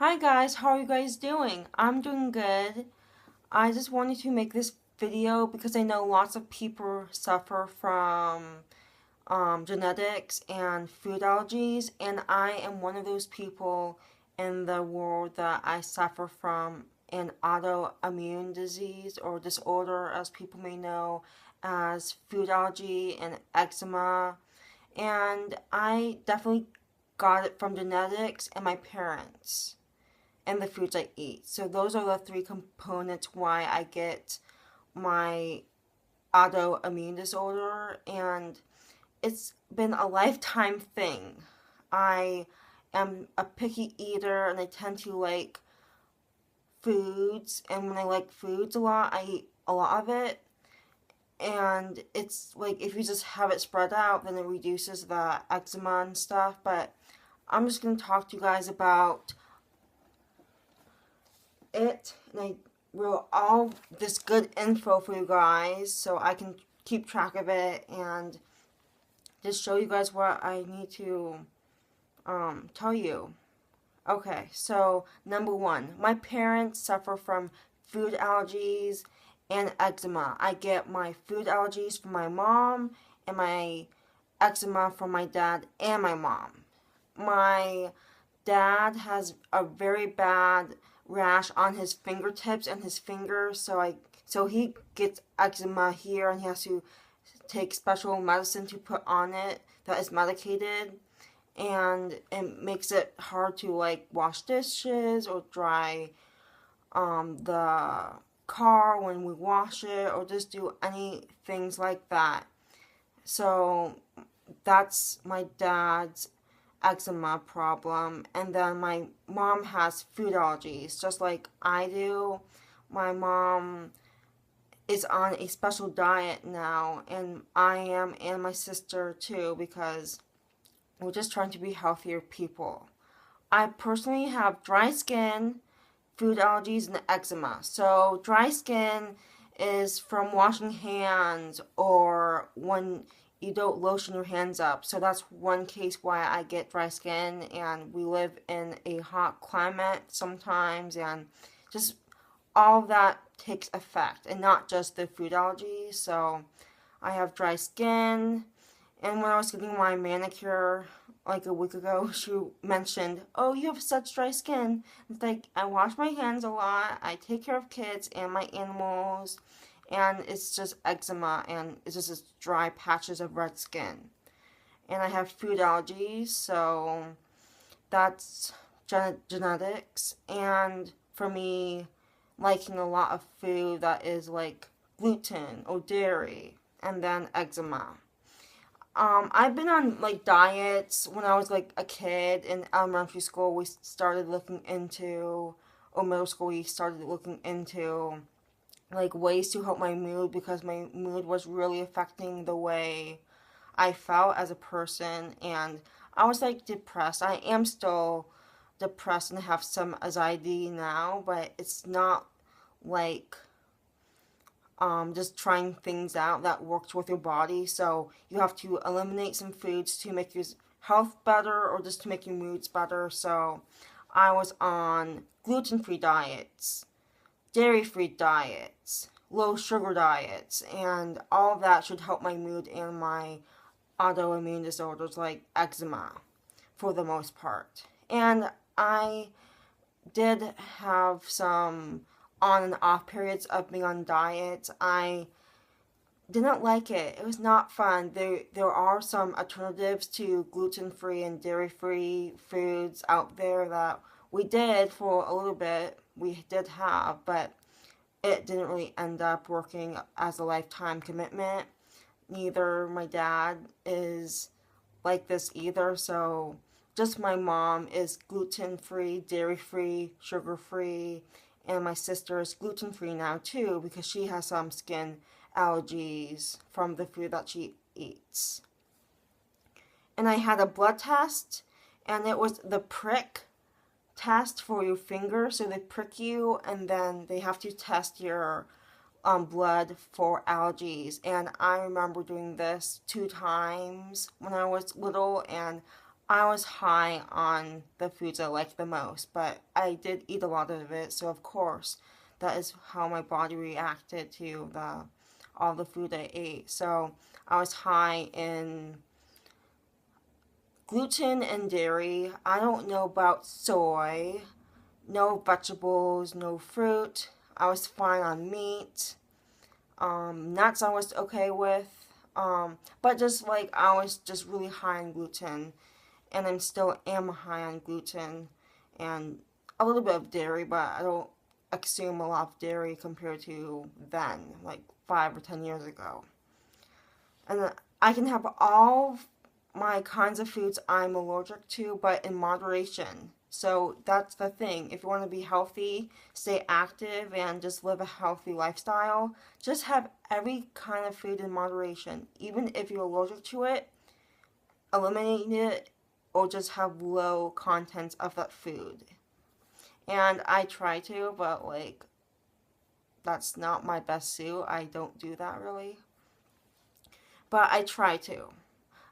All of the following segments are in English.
Hi guys, how are you guys doing? I'm doing good. I just wanted to make this video because I know lots of people suffer from genetics and food allergies, and I am one of those people in the world that I suffer from an autoimmune disease or disorder, as people may know, as food allergy and eczema. And I definitely got it from genetics and my parents and the foods I eat. So those are the three components why I get my autoimmune disorder, and it's been a lifetime thing. I am a picky eater and I tend to like foods, and when I like foods a lot, I eat a lot of it. And it's like if you just have it spread out, then it reduces the eczema and stuff. But I'm just going to talk to you guys about it, and I wrote all this good info for you guys so I can keep track of it and just show you guys what I need to tell you. Okay, so number one, my parents suffer from food allergies and eczema. I get my food allergies from my mom and my eczema from my dad and my mom. My dad has a very bad rash on his fingertips and his fingers, so he gets eczema here and he has to take special medicine to put on it that is medicated, and it makes it hard to like wash dishes or dry the car when we wash it or just do any things like that. So that's my dad's eczema problem. And then my mom has food allergies just like I do. My mom is on a special diet now, and I am, and my sister too, because we're just trying to be healthier people. I personally have dry skin, food allergies, and eczema. So dry skin is from washing hands or when you don't lotion your hands up. So that's one case why I get dry skin, and we live in a hot climate sometimes, and just all of that takes effect, and not just the food allergies. So I have dry skin, and when I was getting my manicure like a week ago, she mentioned, "Oh, you have such dry skin." It's like I wash my hands a lot, I take care of kids and my animals, and it's just eczema, and it's just this dry patches of red skin. And I have food allergies, so that's genetics. And for me, liking a lot of food that is like gluten or dairy, and then eczema. I've been on like diets when I was like a kid in elementary school. We started looking into, or middle school, we started looking into like ways to help my mood, because my mood was really affecting the way I felt as a person, and I was like depressed. I am still depressed and have some anxiety now, but it's not like just trying things out that works with your body. So you have to eliminate some foods to make your health better or just to make your moods better. So I was on gluten-free diets, dairy-free diets, low sugar diets, and all of that should help my mood and my autoimmune disorders like eczema for the most part. And I did have some on and off periods of being on diets. I didn't like it. It was not fun. There are some alternatives to gluten-free and dairy-free foods out there that we did for a little bit. We did have, but it didn't really end up working as a lifetime commitment. Neither my dad is like this either, so just my mom is gluten-free, dairy-free, sugar-free, and my sister is gluten-free now too, because she has some skin allergies from the food that she eats. And I had a blood test, and it was the prick test for your finger. So they prick you, and then they have to test your blood for allergies. And I remember doing this 2 times when I was little, and I was high on the foods I liked the most, but I did eat a lot of it, so of course that is how my body reacted to all the food I ate. So I was high in gluten and dairy. I don't know about soy. No vegetables, no fruit. I was fine on meat. Nuts I was okay with. But just like I was just really high on gluten, and I'm still am high on gluten and a little bit of dairy, but I don't consume a lot of dairy compared to then, like 5 or 10 years ago. And I can have all my kinds of foods I'm allergic to, but in moderation. So that's the thing. If you want to be healthy, stay active, and just live a healthy lifestyle, just have every kind of food in moderation. Even if you're allergic to it, eliminate it or just have low contents of that food. And I try to, but like that's not my best suit. I don't do that really. But I try to.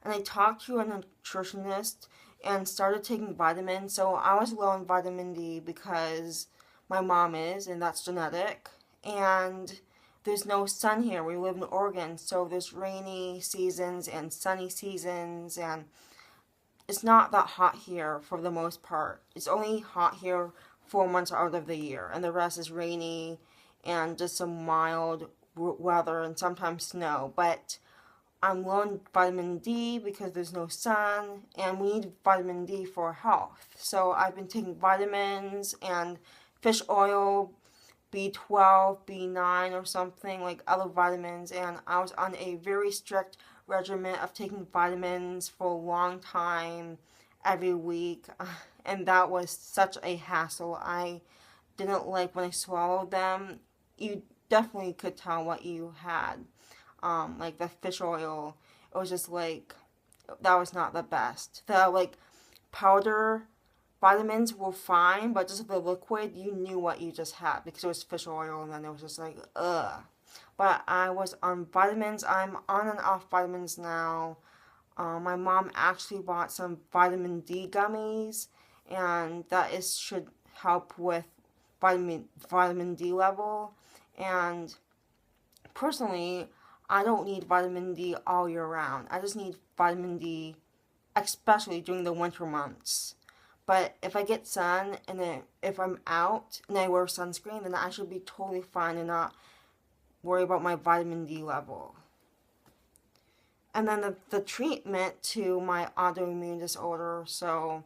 And I talked to a nutritionist and started taking vitamins. So I was low in vitamin D because my mom is, and that's genetic. And there's no sun here. We live in Oregon, so there's rainy seasons and sunny seasons, and it's not that hot here for the most part. It's only hot here 4 months out of the year, and the rest is rainy and just some mild weather and sometimes snow. But I'm low in vitamin D because there's no sun, and we need vitamin D for health. So I've been taking vitamins and fish oil, B12, B9 or something, like other vitamins, and I was on a very strict regimen of taking vitamins for a long time, every week, and that was such a hassle. I didn't like when I swallowed them. You definitely could tell what you had. Like the fish oil, it was just like, that was not the best. The like powder vitamins were fine, but just the liquid, you knew what you just had because it was fish oil, and then it was just like, ugh. But I was on vitamins. I'm on and off vitamins now. My mom actually bought some vitamin D gummies, and that is should help with vitamin D level. And personally, I don't need vitamin D all year round. I just need vitamin D, especially during the winter months. But if I get sun and then if I'm out and I wear sunscreen, then I should be totally fine and not worry about my vitamin D level. And then the treatment to my autoimmune disorder, so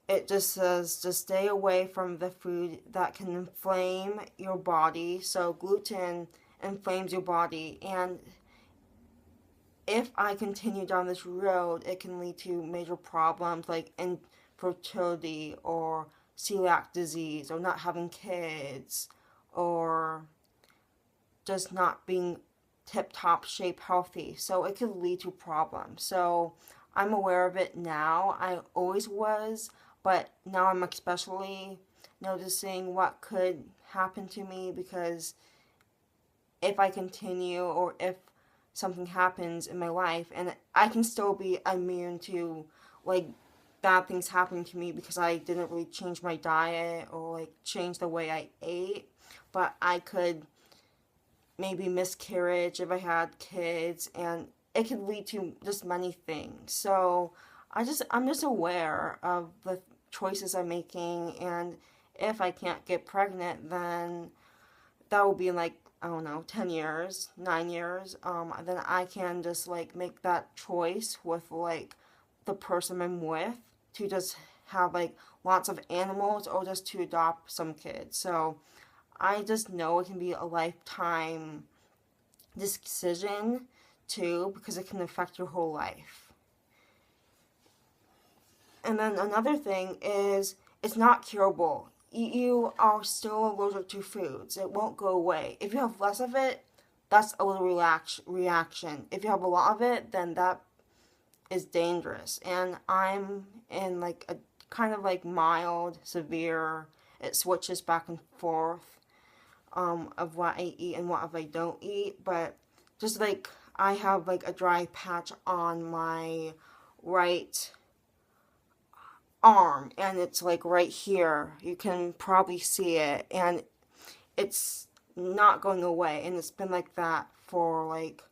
it just says just stay away from the food that can inflame your body. So gluten inflames your body, and if I continue down this road, it can lead to major problems like infertility or celiac disease or not having kids or just not being tip-top shape healthy. So it could lead to problems. So I'm aware of it now. I always was, but now I'm especially noticing what could happen to me, because if I continue or if something happens in my life, and I can still be immune to like bad things happening to me because I didn't really change my diet or like change the way I ate, but I could maybe miscarriage if I had kids, and it could lead to just many things. So I'm just aware of the choices I'm making, and if I can't get pregnant, then that will be in like, I don't know, 10 years, 9 years, then I can just like make that choice with like the person I'm with to just have like lots of animals or just to adopt some kids. So I just know it can be a lifetime decision too, because it can affect your whole life. And then another thing is it's not curable. You are still allergic to foods. It won't go away. If you have less of it, that's a little reaction. If you have a lot of it, then that is dangerous. And I'm in like a kind of like mild, severe. It switches back and forth of what I eat and what I don't eat. But just like I have like a dry patch on my right arm, and it's like right here. You can probably see it, and it's not going away, and it's been like that for like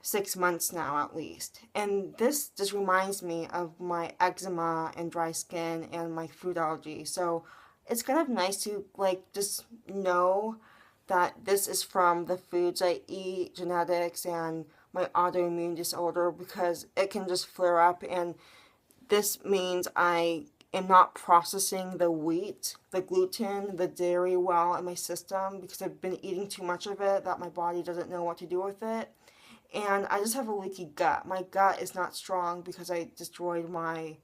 6 months now at least. And this just reminds me of my eczema and dry skin and my food allergy. So it's kind of nice to like just know that this is from the foods I eat, genetics, and my autoimmune disorder, because it can just flare up, and this means I am not processing the wheat, the gluten, the dairy well in my system, because I've been eating too much of it that my body doesn't know what to do with it. And I just have a leaky gut. My gut is not strong because I destroyed my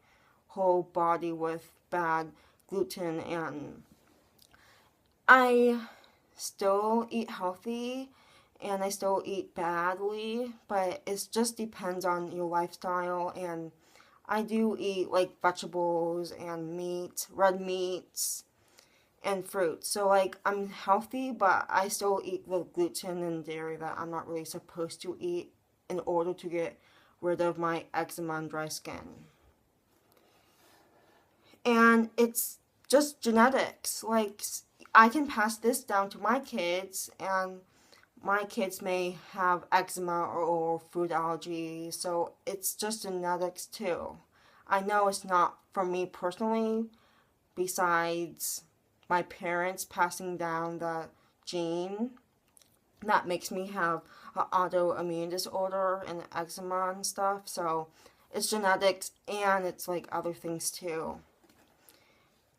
whole body with bad gluten, and I still eat healthy and I still eat badly, but it just depends on your lifestyle. And I do eat like vegetables and meat, red meats, and fruit. So like I'm healthy, but I still eat the gluten and dairy that I'm not really supposed to eat in order to get rid of my eczema and dry skin. And it's just genetics. Like I can pass this down to my kids, and my kids may have eczema or food allergy, so it's just genetics too. I know it's not for me personally, besides my parents passing down the gene that makes me have an autoimmune disorder and eczema and stuff. So it's genetics, and it's like other things too.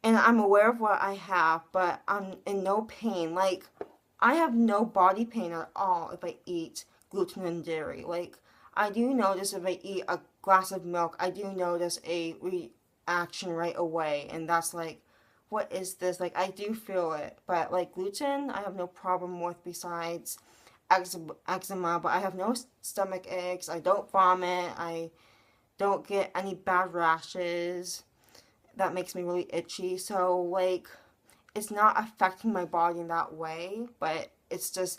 And I'm aware of what I have, but I'm in no pain. Like, I have no body pain at all if I eat gluten and dairy. Like, I do notice if I eat a glass of milk, I do notice a reaction right away. And that's like, what is this? Like, I do feel it. But, like, gluten, I have no problem with besides eczema. But I have no stomach aches. I don't vomit. I don't get any bad rashes that makes me really itchy. So like it's not affecting my body in that way, but it's just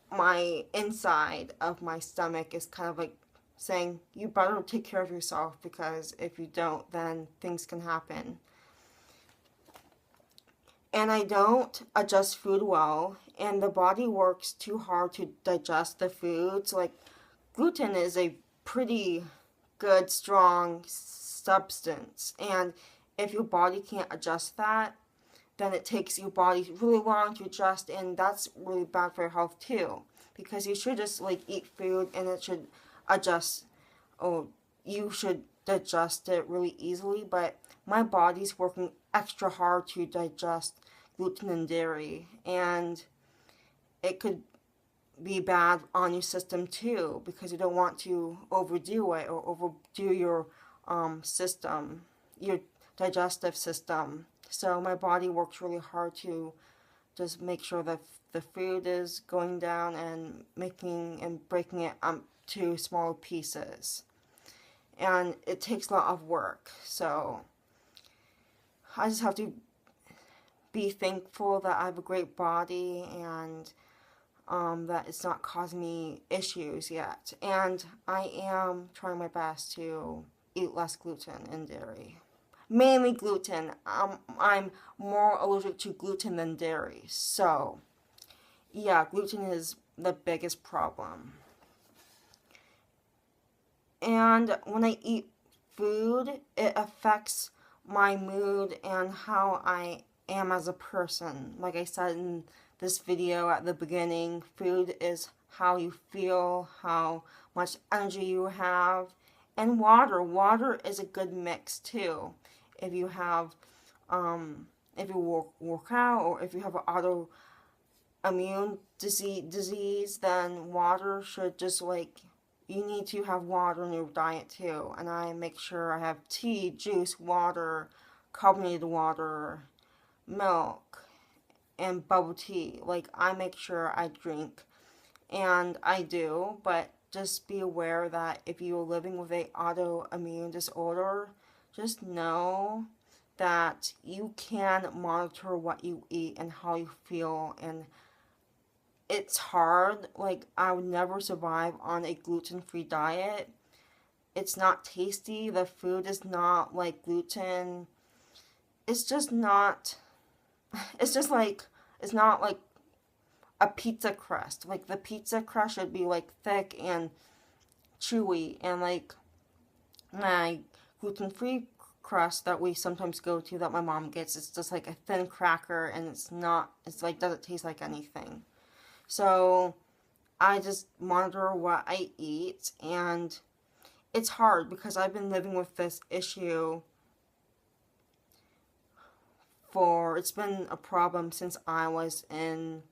my inside of my stomach is kind of like saying you better take care of yourself, because if you don't, then things can happen. And I don't adjust food well, and the body works too hard to digest the food. So like gluten is a pretty good strong substance, and if your body can't adjust that, then it takes your body really long to adjust, and that's really bad for your health too, because you should just like eat food and it should adjust, or you should digest it really easily. But my body's working extra hard to digest gluten and dairy, and it could be bad on your system too, because you don't want to overdo it or overdo your system, your digestive system. So my body works really hard to just make sure that the food is going down and making and breaking it up to smaller pieces. And it takes a lot of work. So I just have to be thankful that I have a great body, and that it's not causing me issues yet. And I am trying my best to eat less gluten and dairy. Mainly gluten. I'm more allergic to gluten than dairy. So, yeah, gluten is the biggest problem. And when I eat food, it affects my mood and how I am as a person. Like I said in this video at the beginning, food is how you feel, how much energy you have. And water is a good mix too. If you have, if you work out, or if you have an autoimmune disease, then water should just like, you need to have water in your diet too. And I make sure I have tea, juice, water, carbonated water, milk, and bubble tea. Like I make sure I drink, and I do, but just be aware that if you're living with an autoimmune disorder, just know that you can monitor what you eat and how you feel. And it's hard. Like I would never survive on a gluten-free diet, it's not tasty. The food is not like gluten. It's just not, it's just like, it's not like a pizza crust. Like the pizza crust should be like thick and chewy, and like my gluten-free crust that we sometimes go to that my mom gets, it's just like a thin cracker, and it's like doesn't taste like anything. So I just monitor what I eat, and it's hard because I've been living with this issue it's been a problem since I was in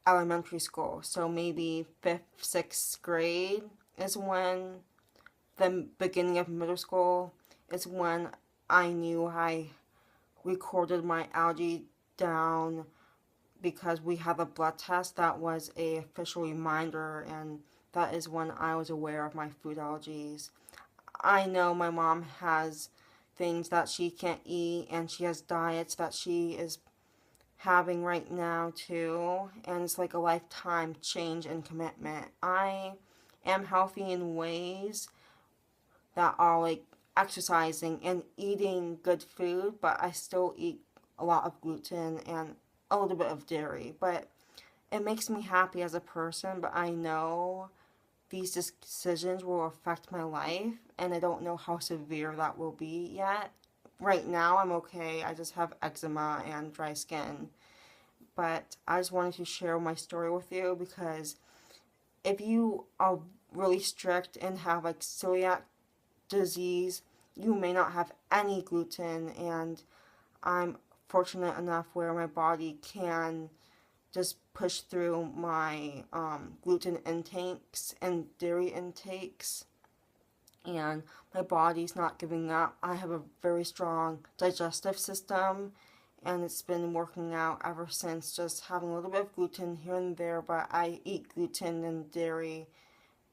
elementary school. So maybe 5th, 6th grade is when, the beginning of middle school is when I knew I recorded my allergy down, because we have a blood test that was a official reminder, and that is when I was aware of my food allergies. I know my mom has things that she can't eat, and she has diets that she is having right now too, and it's like a lifetime change and commitment. I am healthy in ways that are like exercising and eating good food, but I still eat a lot of gluten and a little bit of dairy. But it makes me happy as a person, but I know these decisions will affect my life, and I don't know how severe that will be yet. Right now I'm okay. I just have eczema and dry skin. But I just wanted to share my story with you, because if you are really strict and have like celiac disease, you may not have any gluten, and I'm fortunate enough where my body can just push through my gluten intakes and dairy intakes, and my body's not giving up. I have a very strong digestive system, and it's been working out ever since, just having a little bit of gluten here and there, but I eat gluten and dairy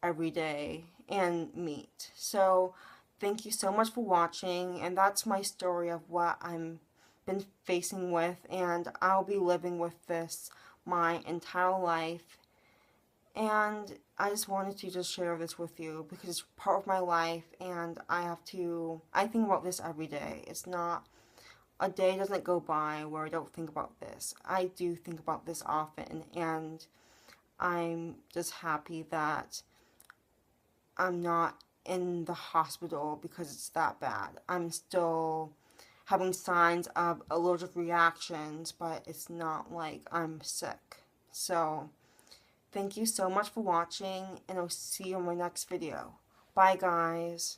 every day, and meat. So thank you so much for watching, and that's my story of what I'm been facing with, and I'll be living with this my entire life. And I just wanted to just share this with you because it's part of my life, and I think about this every day. It's not, a day doesn't go by where I don't think about this. I do think about this often, and I'm just happy that I'm not in the hospital because it's that bad. I'm still having signs of allergic reactions, but it's not like I'm sick. So thank you so much for watching, and I'll see you in my next video. Bye, guys.